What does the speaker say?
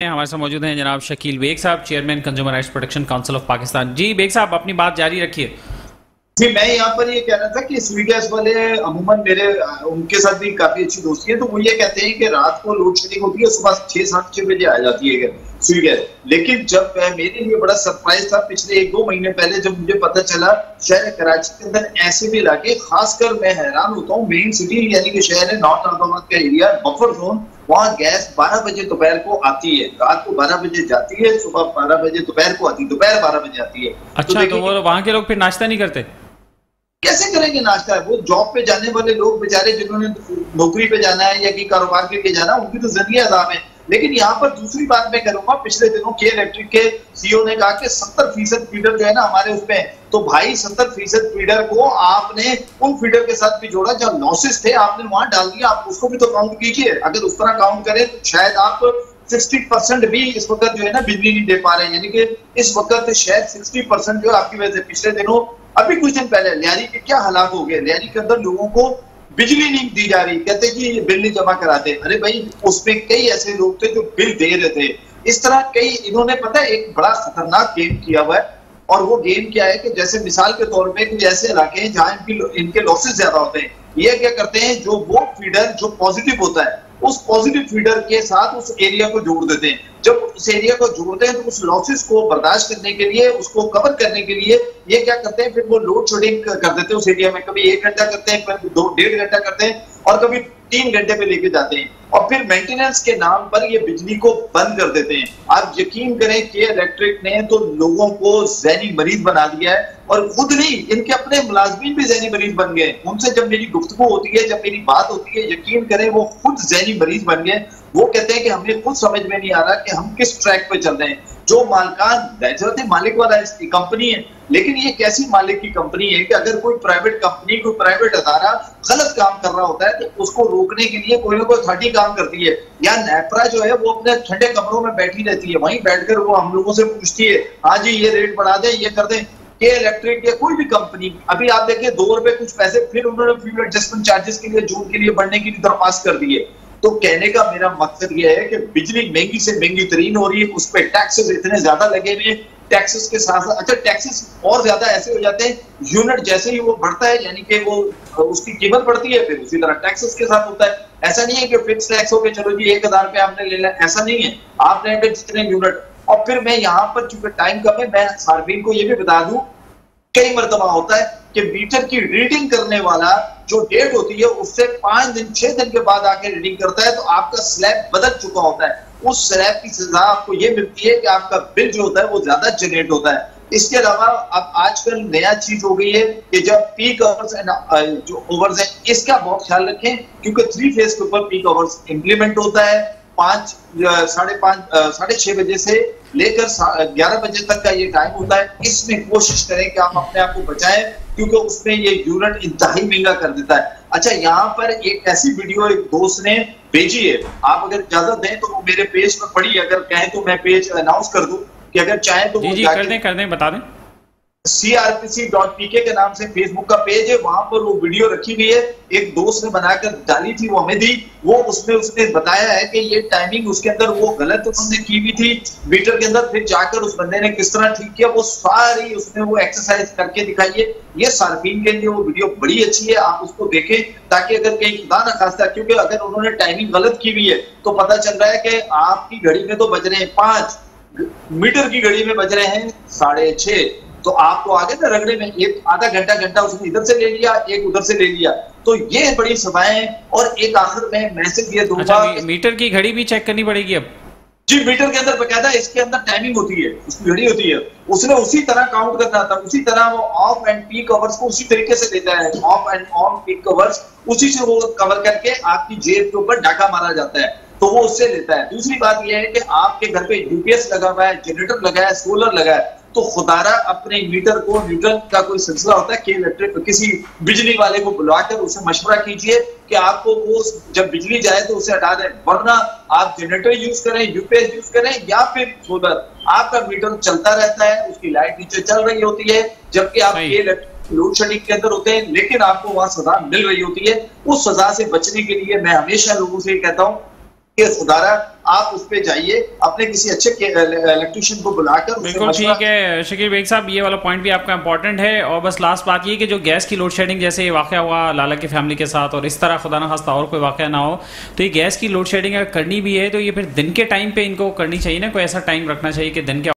हमारे साथ मौजूद हैं जनाब शकील बेग साहब, chairman consumer rights protection council of Pakistan. जी बेग साहब, अपनी बात जारी रखिए। जी, मैं यहाँ पर ये कह रहा था कि स्वी गैस वाले अमूमन मेरे उनके साथ भी काफी अच्छी दोस्ती है, तो वो ये कहते हैं कि रात को लोड शेडिंग होती है, सुबह 6-7 बजे आ जाती है स्वी गैस। लेकिन जब मेरे लिए बड़ा सरप्राइज था पिछले 1-2 महीने पहले जब मुझे पता चला शहर कराची के अंदर ऐसे भी इलाके, खासकर मैं हैरान होता हूँ मेन सिटी यानी कि शहर है नॉर्थ इलाहाबाद का एरिया बफर जोन, वहाँ गैस 12 बजे दोपहर को आती है, रात को 12 बजे जाती है, सुबह 12 बजे दोपहर को आती है, दोपहर 12 बजे आती है। अच्छा, तो वो वहाँ के लोग फिर नाश्ता नहीं करते? कैसे करेंगे नाश्ता? वो जॉब पे जाने वाले लोग बेचारे जिन्होंने नौकरी पे जाना है या कि कारोबार के लिए जाना है, उनकी तो जिंदगी अजाब है। लेकिन यहाँ पर दूसरी बात मैं करूंगा, पिछले दिनों के इलेक्ट्रिक के सीईओ ने कहा कि 70% फीडर जो है ना हमारे उसमें, तो भाई 70% फीडर को आपने उन फीडर के साथ भी जोड़ा जब लॉसेस थे, आपने वहां डाल दिया, आप उसको भी तो काउंट कीजिए। अगर उस तरह काउंट करें तो शायद आप 60% भी इस वक्त जो है ना बिजली नहीं दे पा रहे हैं, यानी कि इस वक्त शायद 60% जो आपकी वजह से। पिछले दिनों अभी कुछ दिन पहले लियारी के क्या हालात हो गए, लियारी के अंदर लोगों को बिजली नहीं दी जा रही, कहते कि ये बिल नहीं जमा कराते। अरे भाई, उसमें कई ऐसे लोग थे जो बिल दे रहे थे। इस तरह कई इन्होंने पता है एक बड़ा खतरनाक गेम किया हुआ है, और वो गेम क्या है कि जैसे मिसाल के तौर पे कुछ ऐसे इलाके हैं जहां इनके लॉसेस ज्यादा होते हैं, ये क्या करते हैं, जो वो फीडर जो पॉजिटिव होता है उस पॉजिटिव फीडर के साथ उस एरिया को जोड़ देते हैं। जब उस एरिया को जोड़ते हैं तो उस लॉसेस को बर्दाश्त करने के लिए, उसको कवर करने के लिए ये क्या करते हैं, फिर वो लोड शेडिंग कर देते हैं उस एरिया में। कभी 1 घंटा करते हैं, कभी 2-1.5 घंटा करते हैं, और कभी 3 घंटे पे लेके जाते हैं, और फिर मेंटेनेंस के नाम पर ये बिजली को बंद कर देते हैं। आप यकीन करें कि इलेक्ट्रिक ने तो लोगों को ज़हनी मरीज बना दिया है, और खुद नहीं, इनके अपने मुलाजमीन भी ज़हनी मरीज बन गए। उनसे जब मेरी गुफ्तगू होती है, जब मेरी बात होती है, यकीन करें वो खुद ज़हनी मरीज बन गए। वो कहते हैं कि हमें खुद समझ में नहीं आ रहा कि हम किस ट्रैक पे चल रहे हैं। जो मालिकान मालिक वाला इसकी कंपनी है, लेकिन ये कैसी मालिक की कंपनी है कि अगर कोई प्राइवेट कंपनी, कोई प्राइवेट अदारा गलत काम कर रहा होता है तो उसको रोकने के लिए कोई ना कोई अथॉरिटी काम करती है। या नेपरा जो है वो अपने ठंडे कमरों में बैठी रहती है, वहीं बैठकर वो हम लोगों से पूछती है, हाँ जी ये रेट बढ़ा दे, ये कर दे। के इलेक्ट्रिक या कोई भी कंपनी, अभी आप देखिए 2 रुपए कुछ पैसे फिर उन्होंने फ्यूल एडजस्टमेंट चार्जेस के लिए जून के लिए बढ़ने की दरख्वास्त कर दी है। तो कहने का मेरा मकसद ये है कि बिजली महंगी से महंगी तरीन हो रही है, उस पर टैक्सेस इतने ज्यादा लगे हुए हैं, टैक्सेस के साथ अच्छा टैक्सेस और ज्यादा ऐसे हो जाते हैं, यूनिट जैसे ही वो बढ़ता है यानी कि वो उसकी कीमत बढ़ती है, फिर उसी तरह टैक्सेस के साथ होता है। ऐसा नहीं है कि फिक्स टैक्स हो के चलो जी 1000 रुपये आपने ले लिया, ऐसा नहीं है। आपने अगर जितने यूनिट, और फिर मैं यहाँ पर चूंकि टाइम कम है, मैं सार्फिन को ये भी बता दूं, कई मरतबा होता है कि मीटर की रीडिंग करने वाला जो डेट होती है उससे 5 दिन 6 दिन के बाद आके रीडिंग करता है, तो आपका स्लैब बदल चुका होता है। उस स्लैब की सजा आपको ये मिलती है कि आपका बिल जो होता है वो ज्यादा जनरेट होता है। इसके अलावा अब आजकल नया चीज हो गई है कि जब पीक आवर्स एंड जो ओवर्स है इसका बहुत ख्याल रखें, क्योंकि 3 फेज के ऊपर पीक आवर्स इंप्लीमेंट होता है। 6:30 बजे से लेकर 11 बजे तक का ये टाइम होता है। इसमें कोशिश करें कि आप अपने आप को बचाएं, क्योंकि उसमें ये यूनिट इंतहाई महंगा कर देता है। अच्छा, यहाँ पर एक ऐसी वीडियो एक दोस्त ने भेजी है, आप अगर इजाजत दें तो वो मेरे पेज पर पड़ी, अगर कहें तो मैं पेज अनाउंस कर दूं कि अगर चाहें तो जी कर दें बता दें। CRPC.pk के नाम से फेसबुक का पेज है, वहां पर वो वीडियो रखी हुई है, एक दोस्त ने बनाकर डाली थी, वो हमें दी। वो उसमें उसने बताया है कि ये टाइमिंग उसके अंदर वो गलत उन्होंने की हुई थी मीटर के अंदर, फिर जाकर उस बंदे ने किस तरह ठीक किया, वो सारी उसने वो एक्सरसाइज करके दिखाई है। ये सार्फिन के लिए वो वीडियो बड़ी अच्छी है, आप उसको देखें, ताकि अगर कहीं खुदा न खास्ता, क्योंकि अगर उन्होंने टाइमिंग गलत की हुई है तो पता चल रहा है कि आपकी घड़ी में तो बज रहे हैं 5, मीटर की घड़ी में बज रहे हैं 6:30, तो आपको आगे ना रगड़े में एक आधा घंटा उसने इधर से ले लिया, एक उधर से ले लिया। तो ये बड़ी सभाएं। और एक आखिर में मैसेज ये दूंगा, अच्छा, मीटर की घड़ी भी चेक करनी पड़ेगी अब? जी, मीटर के अंदर बकायदा इसके अंदर टाइमिंग होती है, उसकी घड़ी होती है, उसने उसी तरह काउंट करना था, उसी तरह वो ऑफ एंड पीक आवर्स को उसी तरीके से देता है, of and on peak hours उसी से वो कवर करके आपकी जेब के ऊपर डाका मारा जाता है, तो वो उससे लेता है। दूसरी बात यह है कि आपके घर पे यूपीएस लगा हुआ है, जनरेटर लगा है, सोलर लगा है, तो खुदारा अपने मीटर को, न्यूट्रल का कोई सिलसिला होता है कि इलेक्ट्रिक किसी बिजली वाले को बुलाकर उससे मशवरा कीजिए कि आपको वो जब बिजली जाए तो उसे हटा दें, वरना आप जनरेटर यूज करें, यूपीएस यूज करें या फिर सोलर, आपका मीटर चलता रहता है, उसकी लाइट नीचे चल रही होती है, जबकि आप लोड शेडिंग के अंदर होते हैं, लेकिन आपको वहां सजा मिल रही होती है। उस सजा से बचने के लिए मैं हमेशा लोगों से कहता हूँ सुधारा, आप उस पे जाइए, अपने किसी अच्छे इलेक्ट्रिशियन को बुलाकर। बिल्कुल ठीक है शकील बेग साहब, ये वाला पॉइंट भी आपका इंपॉर्टेंट है। और बस लास्ट बात ये कि जो गैस की लोड शेडिंग जैसे ये वाक़या हुआ लाला की फैमिली के साथ, और इस तरह खुदा न खास्ता और कोई वाक़या ना हो, तो ये गैस की लोड शेडिंग अगर करनी भी है तो ये फिर दिन के टाइम पे इनको करनी चाहिए ना, कोई ऐसा टाइम रखना चाहिए कि दिन के